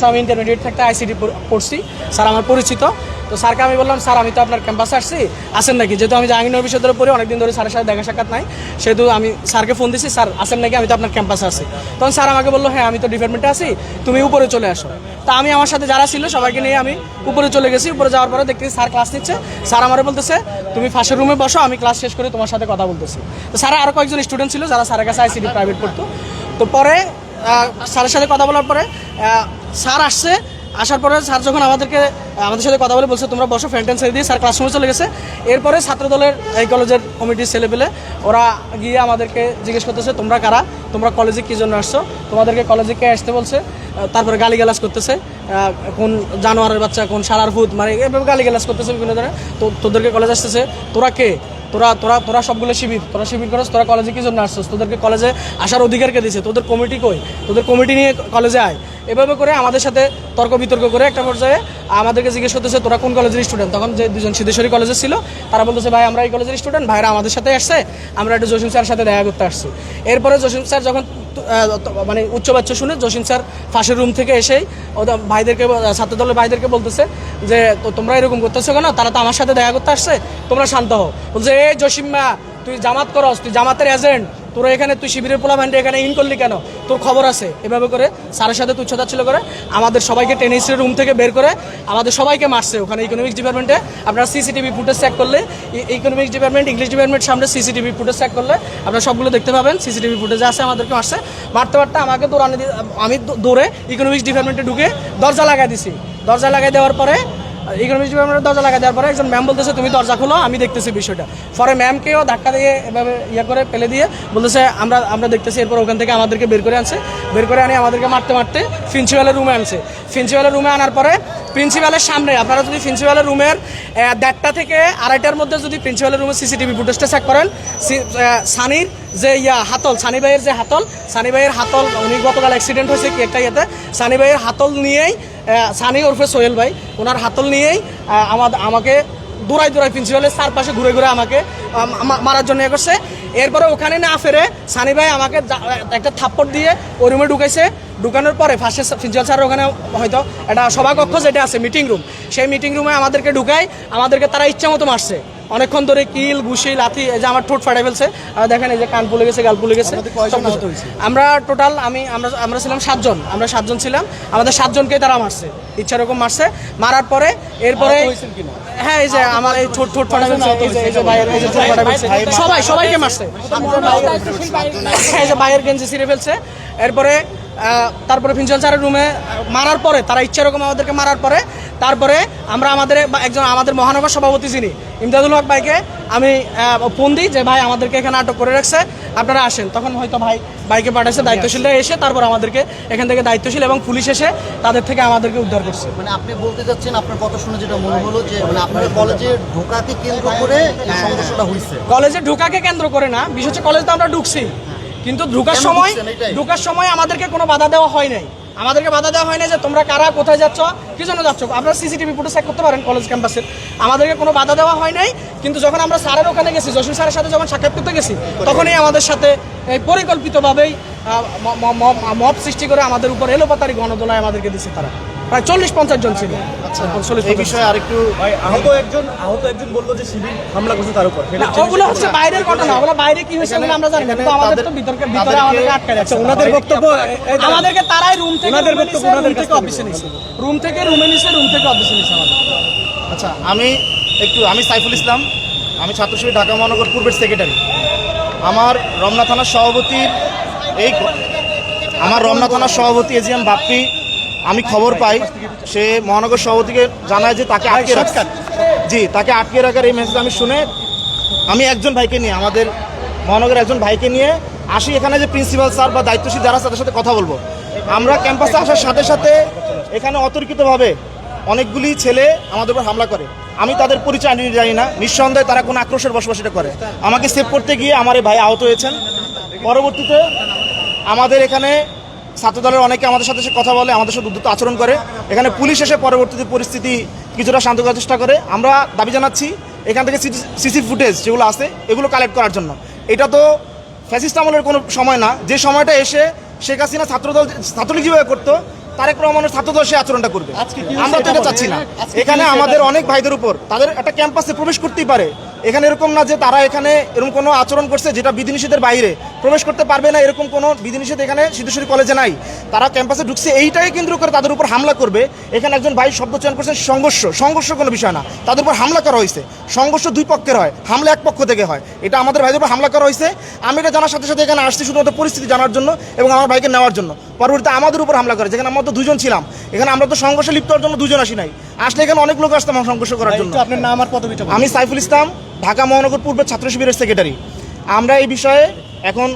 আমি ইন্টারমিডিয়েট থাকতে আইসিটি পড়ছি, স্যার আমার পরিচিত। তো স্যারকে আমি বললাম, স্যার আমি তো আপনার ক্যাম্পাসে আসছি, আসেন নাকি? যেহেতু আমি জাহাঙ্গীরনগর বিশ্ববিদ্যালয়ে পড়ি, অনেকদিন ধরে স্যারের সাথে দেখা সাক্ষাৎ নাই, সেহেতু আমি স্যারকে ফোন দিছি, স্যার আসেন নাকি, আমি তো আপনার ক্যাম্পাসে আসি। তখন স্যার আমাকে বললো, হ্যাঁ আমি তো ডিপার্টমেন্টে আছি, তুমি উপরে চলে আসো। তা আমি আমার সাথে যারা ছিল সবাইকে নিয়ে আমি উপরে চলে গেছি। উপরে যাওয়ার পরে দেখতেছি স্যার ক্লাস নিচ্ছে। স্যার আমার বলতেছে, তুমি ফার্স্টের রুমে বসো, আমি ক্লাস শেষ করে তোমার সাথে কথা বলতেছি। তো স্যার আরও কয়েকজন স্টুডেন্ট ছিল যারা স্যারের কাছে আইসিটি প্রাইভেট পড়তো। তো পরে স্যারের সাথে কথা বলার পরে স্যার আসছে। আসার পরে স্যার যখন আমাদের সাথে কথা বলে বলছে তোমরা বসো, ফ্যান্টেন ছেড়ে দিয়ে স্যার ক্লাসরুমে চলে গেছে। এরপরে ছাত্রদলের এই কলেজের কমিটির ছেলেপেলে ওরা গিয়ে আমাদেরকে জিজ্ঞেস করতেছে, তোমরা কারা, তোমরা কলেজে কী জন্য আসছো, তোমাদেরকে কলেজে কে আসতে বলছে। তারপরে গালিগালাজ করতেছে, কোন জানোয়ারের বাচ্চা, কোন শালার ভূত, মানে এভাবে গালিগালাজ করতেছে বিভিন্ন ধরনের। তো তোদেরকে কলেজ আসতেছে, তোরা কে, তোরা সবগুলো শিবির, তোরা শিবির করছ, তোরা কলেজে কী জন্য আসছিস, তোদেরকে কলেজে আসার অধিকারকে দিয়েছে, তোদের কমিটি কই, তোদের কমিটি নিয়ে কলেজে আয়। এভাবে করে আমাদের সাথে তর্ক বিতর্ক করে একটা পর্যায়ে আমাদেরকে জিজ্ঞেস করতেছে, তোরা কোন কলেজের স্টুডেন্ট। তখন যে দুজন সিদ্ধেশ্বরী কলেজে ছিল তারা বলতেছে, ভাই আমরা এই কলেজের স্টুডেন্ট, ভাইরা আমাদের সাথে আসছে, আমরা একটু জসিম স্যারের সাথে দেখা করতে আসছি। এরপরে জসিম স্যার যখন মানে উচ্চবাচ্য শুনে জসিম স্যার ফাঁসের রুম থেকে এসেই ওদের ভাইদেরকে, ছাত্রদলের ভাইদেরকে বলতেছে যে তোমরা এরকম করতেছো কেন, তারা তো আমার সাথে দেখা করতে আসছে, তোমরা শান্ত হও। বলছে, এই জসিম্মা তুই জামাত করস, তুই জামাতের এজেন্ট, তোরা এখানে তুই শিবিরের পোলা ভান্ডে এখানে ইন করলি কেন, তোর খবর আছে। এভাবে করে স্যারের সাথে তুচ্ছতাচ্ছিল্য করে আমাদের সবাইকে টেনিসের রুম থেকে বের করে আমাদের সবাইকে মারছে। ওখানে ইকোনমিক্স ডিপার্টমেন্টে আপনারা সিসিটিভি ফুটেজ চেক করলে, ইকোনমিক্স ডিপার্টমেন্ট, ইংলিশ ডিপার্টমেন্ট সামনে সিসিটিভি ফুটেজ চেক করলে আপনারা সবগুলো দেখতে পাবেন। সিসিটিভি ফুটেজে আছে আমাদেরকে মারছে। মারতে আমাকে দৌড়ানো দিয়ে আমি দৌড়ে ইকোনমিক্স ডিপার্টমেন্টে ঢুকে দরজা লাগাই দিছি। দরজা লাগাই দেওয়ার পরে ইকোনমিক্স ডিপার্টমেন্টের দরজা লাগাই দেওয়ার পরে একজন ম্যাম বলতেছে, তুমি দরজা খোলো, আমি দেখতেছি বিষয়টা। পরে ম্যামকেও ধাক্কা দিয়ে এভাবে করে ফেলে দিয়ে বলতেছে, আমরা দেখতেছি। এরপর ওখান থেকে আমাদেরকে বের করে আনছে। বের করে আনি আমাদেরকে মারতে মারতে প্রিন্সিপালের রুমে আনছে। প্রিন্সিপালের রুমে আনার পরে প্রিন্সিপালের সামনে আপনারা যদি প্রিন্সিপালের রুমের 1:30 থেকে 2:30টার মধ্যে যদি প্রিন্সিপালের রুমে সিসিটিভি ফুটেজটা চেক করেন, সানির যে হাতল, সানি ভাইয়ের যে হাতল, সানি ভাইয়ের হাতল, উনি গতকাল অ্যাক্সিডেন্ট হয়েছে কি একটা ইয়েতে, সানি ভাইয়ের হাতল নিয়েই, সানি ওরফে সোহেল ভাই, ওনার হাতল নিয়েই আমাকে দৌড়াই প্রিন্সিপালের চারপাশে ঘুরে ঘুরে আমাকে মারার জন্য ইয়ে করছে। এরপরে ওখানে না ফেরে সানি ভাই আমাকে একটা থাপ্পড় দিয়ে ওই রুমে ঢুকাইছে। ঢুকানোর পরে ফার্স্টে প্রিন্সিপাল স্যার ওখানে হয়তো একটা সভাকক্ষ যেটা আছে মিটিং রুম, সেই মিটিং রুমে আমাদেরকে ঢুকাই, আমাদেরকে তারা ইচ্ছা মতো মারছে। অনেকক্ষণ ধরে কিল, ঘুষি, লাথি, এই যে আমার ঠোঁট ফাটাই ফেলছে, দেখেন এই যে কান ফুলে গেছে, গাল ফুলে গেছে। আমরা টোটাল আমরা ছিলাম 7 জন, আমরা 7 জন ছিলাম। আমাদের 7 জনকে তারা মারছে, ইচ্ছা রকম মারছে। মারার পরে এরপরে হ্যাঁ এই যে আমার এই ঠোঁট ফাটাই ফেলছে, এই যে ভাইয়ের এই যে ঠোঁট ফাটাই ফেলছে, সবাইকে মারছে। এই যে ভাইয়ের গেঞ্জি ছিঁড়ে ফেলছে। এরপরে তারপরে প্রিন্সিপাল স্যারের রুমে মারার পরে তারা ইচ্ছা রকম আমাদেরকে মারার পরে তারপরে আমরা আমাদের মহানগর সভাপতি যিনি ইমদাদুল হক ভাইকে আমি ফোন দিই যে ভাই আমাদেরকে এখানে আটক করে রাখছে, আপনারা আসেন। তখন হয়তো ভাইকে পাঠাচ্ছে, দায়িত্বশীলরা এসে তারপর আমাদেরকে এখান থেকে দায়িত্বশীল এবং পুলিশ এসে তাদের থেকে আমাদেরকে উদ্ধার করছে। মানে আপনি বলতে চাচ্ছেন, আপনার কথা শুনে যেটা মনে হলো যে মানে আপনার কলেজে ঢোকাকে কেন্দ্র করে এই সমস্যাটা হয়েছে। কলেজে ঢোকাকে কেন্দ্র করে না, বিশেষ করে কলেজে তো আমরা ঢুকছি, কিন্তু ঢোকার সময় আমাদেরকে কোনো বাধা দেওয়া হয় নাই। আমাদেরকে বাধা দেওয়া হয় না যে তোমরা কারা, কোথায় যাচ্ছ, কি জন্য যাচ্ছ, আপনারা সিসিটিভি ফুটেজ চেক করতে পারেন কলেজ ক্যাম্পাসের। আমাদেরকে কোনো বাধা দেওয়া হয় নাই। কিন্তু যখন আমরা স্যারের ওখানে গেছি, জসিম স্যারের সাথে যখন সাক্ষাৎ করতে গেছি, তখনই আমাদের সাথে পরিকল্পিতভাবেই মব সৃষ্টি করে আমাদের উপর এলোপাতারি গণদোলায় আমাদেরকে দিচ্ছে। তারা প্রায় 40-50 জন ছিল। আচ্ছা, এই বিষয়ে আরেকটু আহত একজন বললো যে শিবির হামলা করছে তার উপর। ওগুলো হচ্ছে বাইরের ঘটনা, ওগুলো বাইরে কি হয়েছে বলে আমরা জানি না, কিন্তু আমাদের তো ভিতরে আমাদেরকে আটকে রাখছে। ওনাদের বক্তব্য, আমাদেরকে তারাই রুম থেকে অফিসে নিয়েছে, রুম থেকে অফিসে নিয়েছে আমাদের। আচ্ছা, আমি সাইফুল ইসলাম, আমি ছাত্র শিবির ঢাকা মহানগর পূর্বের সেক্রেটারি। আমার রমনা থানার সভাপতি এজিএম বাপ্পি, আমি খবর পাই সে মহানগর সভাপতিকে জানায় যে তাকে আটকে রাখছে। তাকে আটকে রাখার এই মেসেজ আমি শুনে আমি একজন ভাইকে নিয়ে, আমাদের মহানগরের একজন ভাইকে নিয়ে আসি এখানে, যে প্রিন্সিপাল স্যার বা দায়িত্বশীল যারা তাদের সাথে কথা বলবো। আমরা ক্যাম্পাসে আসার সাথে সাথে এখানে অতর্কিতভাবে অনেকগুলি ছেলে আমাদের উপর হামলা করে। আমি তাদের পরিচয় জানি না, নিঃসন্দেহে তারা কোনো আক্রোশের বসবাসটা করে। আমাকে সেভ করতে গিয়ে আমার এই ভাই আহত হয়েছেন। পরবর্তীতে আমাদের এখানে ছাত্রদলের অনেকে আমাদের সাথে কথা বলে, আমাদের সাথে উদ্ধত আচরণ করে। এখানে পুলিশ এসে পরবর্তীতে পরিস্থিতি কিছুটা শান্ত করার চেষ্টা করে। আমরা দাবি জানাচ্ছি এখান থেকে সিসি ফুটেজ যেগুলো আছে এগুলো কালেক্ট করার জন্য। এটা তো ফ্যাসিস্ট আমলের কোনো সময় না, যে সময়টা এসে শেখ হাসিনা ছাত্রলীগ যেভাবে করতো তারেক রহমানের ছাত্রদল সে আচরণটা করবে। আজকে কি আমরা তো হয়েছে এটা এটা চাচ্ছি না। বলেন? আজকে কি এখানে হয়েছে আমাদের এটা অনেক ভাইদের উপর তাদের একটা ক্যাম্পাসে প্রবেশ করতেই পারে, এখানে এরকম না যে তারা এখানে এরকম কোনো আচরণ করছে যেটা বিধিনিষেধের বাইরে, প্রবেশ করতে পারবে না এরকম কোনো বিধিনিষেধ এখানে সিদ্ধেশ্বরী কলেজে নাই। তারা ক্যাম্পাসে ঢুকছে এইটাই কেন্দ্র করে তাদের উপর হামলা করবে। এখানে একজন ভাই শব্দ চয়ন করছেন সংঘর্ষ কোনো বিষয় না, তাদের উপর হামলা করা হয়েছে। সংঘর্ষ দুই পক্ষের হয়, হামলা এক পক্ষ থেকে হয়। এটা আমাদের ভাইদের উপর হামলা করা হয়েছে। আমি এটা জানার সাথে সাথে এখানে আসছি শুধুমাত্র পরিস্থিতি জানার জন্য এবং আমার ভাইকে নেওয়ার জন্য। পরবর্তীতে আমাদের উপর হামলা করে, যেখানে আমরা তো দুজন ছিলাম, এখানে আমরা তো সংঘর্ষে লিপ্ত হওয়ার জন্য দুজন আসি নাই, আসলে এখানে অনেক লোক আসতাম সংঘর্ষ করার জন্য। একটু আপনার নাম আর পদবিটা বলুন। আমি সাইফুল ইসলাম, ঢাকা মহানগর পূর্বের ছাত্র শিবিরের সেক্রেটারি। আমরা এই বিষয়ে এখন